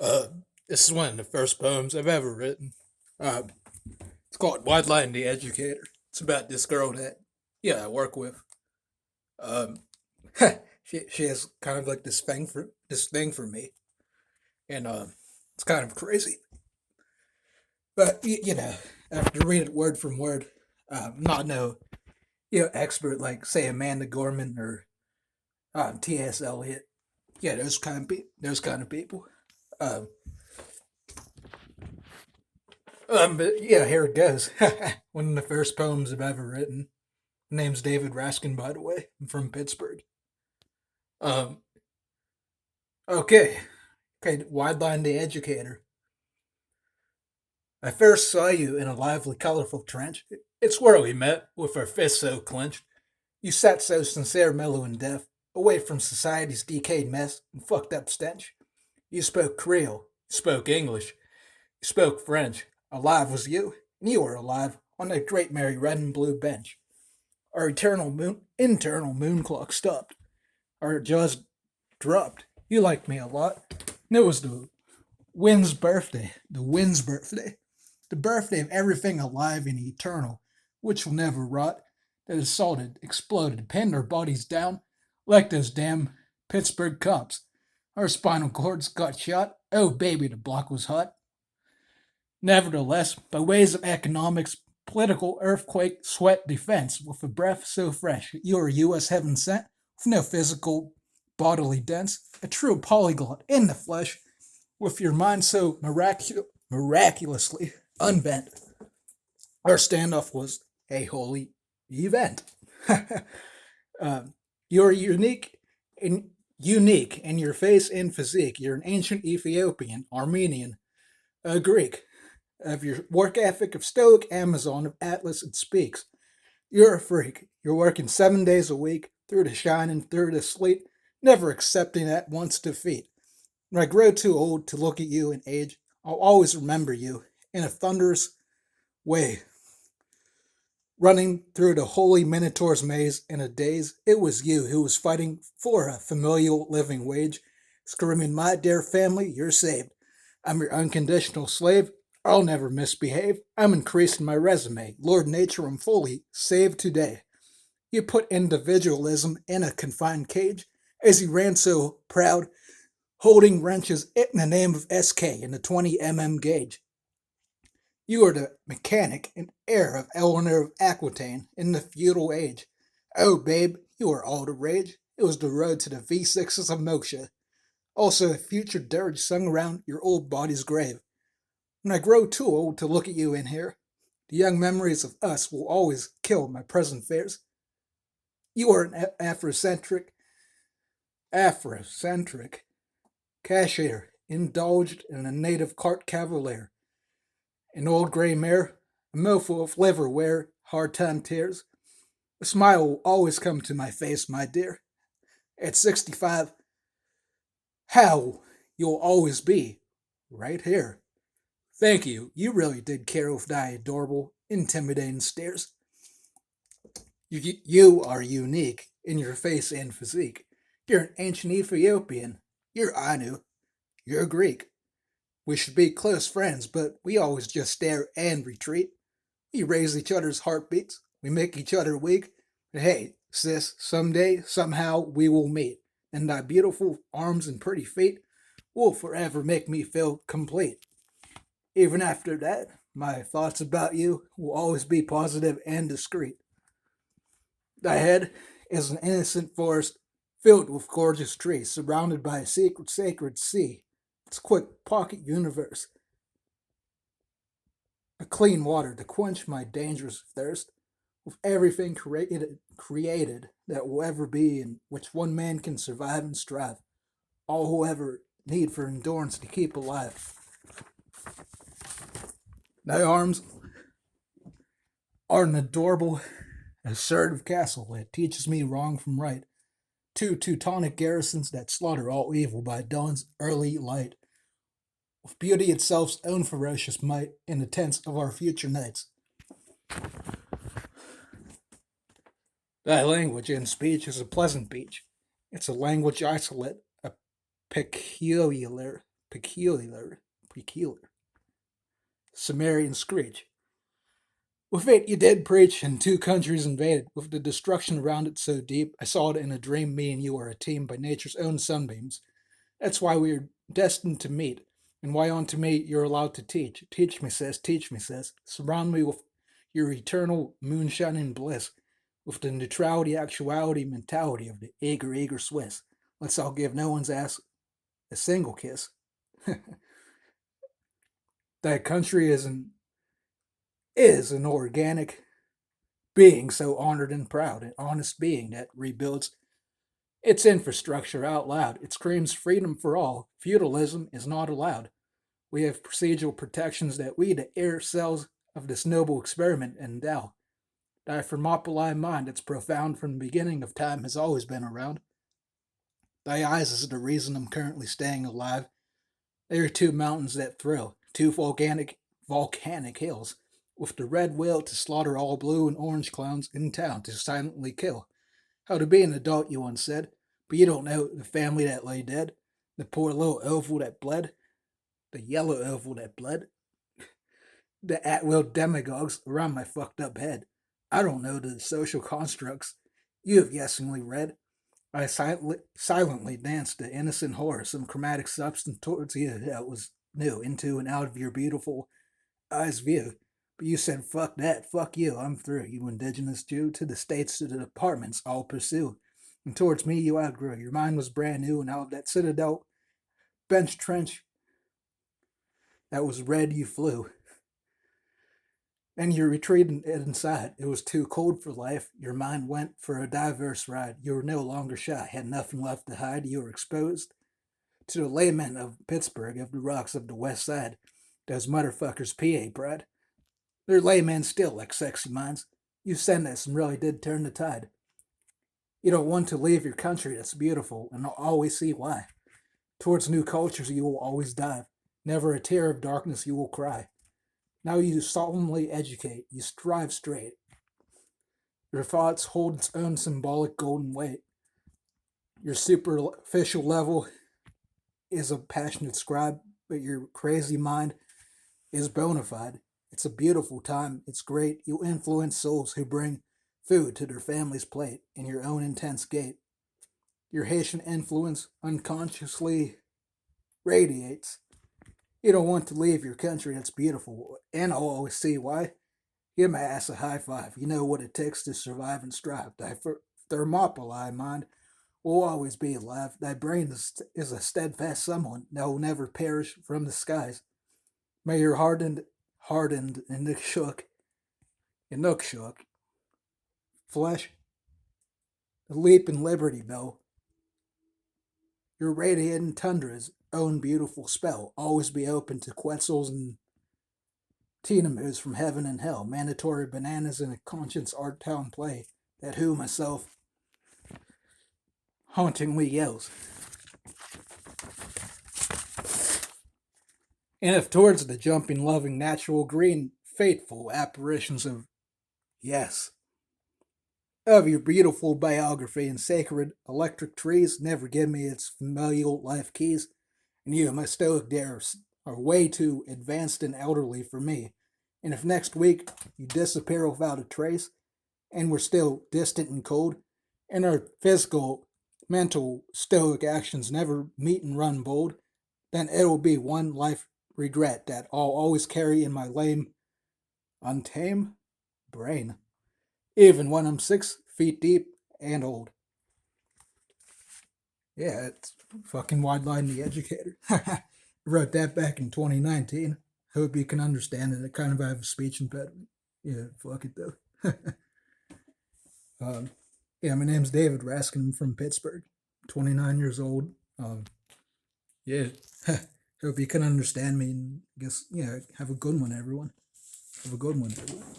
Uh, this is one of the first poems I've ever written. Uh, it's called Wideline The Educator. It's about this girl that, I work with. Um, she has kind of like this thing for me, and it's kind of crazy. But after reading it word from word, I'm not no expert like say Amanda Gorman or T.S. Eliot. Yeah, those kind of people. Um, but yeah, here it goes. One of the first poems I've ever written. My name's David Raskin, by the way. I'm from Pittsburgh. Um, okay. Okay, Wideline the Educator. I first saw you in a lively, colorful trench. It's where we met, with our fists so clenched. You sat so sincere, mellow, and deaf, away from society's decayed mess and fucked up stench. You spoke Creole, you spoke English, you spoke French. Alive was you, and you were alive on that great merry red and blue bench. Our internal moon clock stopped. Our jaws dropped. You liked me a lot. And it was the wind's birthday, the birthday of everything alive and eternal, which will never rot, that assaulted, exploded, pinned our bodies down like those damn Pittsburgh cops. Our spinal cords got shot. Oh, baby, the block was hot. Nevertheless, by ways of economics, political, earthquake, sweat, defense, with a breath so fresh, you are U.S. heaven sent, with no physical bodily dents, a true polyglot in the flesh, with your mind so miraculously unbent. Our standoff was a holy event. You're unique in your face and physique. You're an ancient Ethiopian, Armenian, a Greek. Of your work ethic of Stoic Amazon of Atlas it speaks. You're a freak. You're working 7 days a week, through the shine and through the sleet, never accepting at once defeat. When I grow too old to look at you in age, I'll always remember you in a thunderous way. Running through the holy Minotaur's maze in a daze, it was you who was fighting for a familial living wage, screaming, "My dear family, you're saved. I'm your unconditional slave. I'll never misbehave. I'm increasing my resume. Lord Nature, I'm fully saved today." You put individualism in a confined cage as you ran so proud, holding wrenches in the name of SK in the 20 gauge. You are the mechanic and heir of Eleanor of Aquitaine in the feudal age. Oh, babe, you are all the rage. It was the road to the V6s of Moksha. Also, a future dirge sung around your old body's grave. When I grow too old to look at you in here, the young memories of us will always kill my present fears. You are an Afrocentric cashier, indulged in a native cart cavalier, an old gray mare, a mouthful of liverware, hard time tears. A smile will always come to my face, my dear. At 65, how you'll always be right here. Thank you. You really did care with thy adorable, intimidating stares. You are unique in your face and physique. You're an ancient Ethiopian. You're Ainu. You're Greek. We should be close friends, but we always just stare and retreat. We raise each other's heartbeats. We make each other weak. But hey, sis, someday, somehow, we will meet. And thy beautiful arms and pretty feet will forever make me feel complete. Even after that, my thoughts about you will always be positive and discreet. Thy head is an innocent forest filled with gorgeous trees, surrounded by a secret, sacred sea. Its quick pocket universe, a clean water to quench my dangerous thirst, with everything created that will ever be, in which one man can survive and strive. All who ever need for endurance to keep alive. Thy arms are an adorable, assertive castle that teaches me wrong from right. Two Teutonic garrisons that slaughter all evil by dawn's early light, with beauty itself's own ferocious might in the tents of our future nights. Thy language and speech is a pleasant beach. It's a language isolate, a peculiar, peculiar, Sumerian screech. With it you did preach, and 2 countries invaded. With the destruction around it so deep, I saw it in a dream. Me and you are a team by nature's own sunbeams. That's why we are destined to meet, and why on to me you're allowed to teach. Teach me, says. Surround me with your eternal moonshining bliss, with the neutrality, actuality, mentality of the eager Swiss. Let's all give no one's ass a single kiss. That country is an organic being, so honored and proud, an honest being that rebuilds its infrastructure out loud. It screams freedom for all. Feudalism is not allowed. We have procedural protections that we, the air cells of this noble experiment, endow. Thy Thermopylae mind, that's profound from the beginning of time, has always been around. Thy eyes is the reason I'm currently staying alive. They are 2 mountains that thrill, 2 volcanic hills, with the red will to slaughter all blue and orange clowns in town to silently kill. How to be an adult, you once said, but you don't know the family that lay dead, the poor little oval that bled, the yellow oval that bled, the at-will demagogues around my fucked up head. I don't know the social constructs you have yesingly read. I silently danced the innocent horror, some chromatic substance towards you that was new, into and out of your beautiful eyes' view. But you said, fuck that, fuck you, I'm through, you indigenous Jew, to the states, to the apartments, I'll pursue. And towards me you outgrew. Your mind was brand new, and out of that citadel bench trench that was red you flew. Then you retreated inside. It was too cold for life. Your mind went for a diverse ride. You were no longer shy, had nothing left to hide. You were exposed to the laymen of Pittsburgh, of the rocks of the west side. Those motherfuckers PA pride. They're laymen still, like sexy minds. You send us and really did turn the tide. You don't want to leave your country that's beautiful, and I'll always see why. Towards new cultures you will always dive. Never a tear of darkness you will cry. Now you solemnly educate, you strive straight. Your thoughts hold its own symbolic golden weight. Your superficial level is a passionate scribe, but your crazy mind is bona fide. It's a beautiful time. It's great. You influence souls who bring food to their family's plate in your own intense gait. Your Haitian influence unconsciously radiates. You don't want to leave your country that's beautiful, and I'll always see why. Give my ass a high five. You know what it takes to survive and strive. Thy Thermopylae mind will always be alive. Thy brain is a steadfast someone that will never perish from the skies. May your hardened and shook flesh leap in liberty, though. Your radiant tundra's own beautiful spell always be open to Quetzals and Tinamus from heaven and hell, mandatory bananas in a conscience art town play that who myself hauntingly yells. And if towards the jumping, loving, natural, green, fateful apparitions of, yes, of your beautiful biography and sacred electric trees never give me its familial life keys, and you, my stoic dares, are way too advanced and elderly for me. And if next week you disappear without a trace, and we're still distant and cold, and our physical, mental, stoic actions never meet and run bold, then it'll be one life regret that I'll always carry in my lame, untamed brain, even when I'm 6 feet deep and old. Yeah, it's fucking Wideline The Educator. I wrote that back in 2019. Hope you can understand it. I kind of have a speech impediment. Yeah, fuck it though. Yeah, my name's David Raskin. I'm from Pittsburgh. 29 years old. Yeah, hope you can understand me. And I guess, yeah, have a good one, everyone. Have a good one, everyone.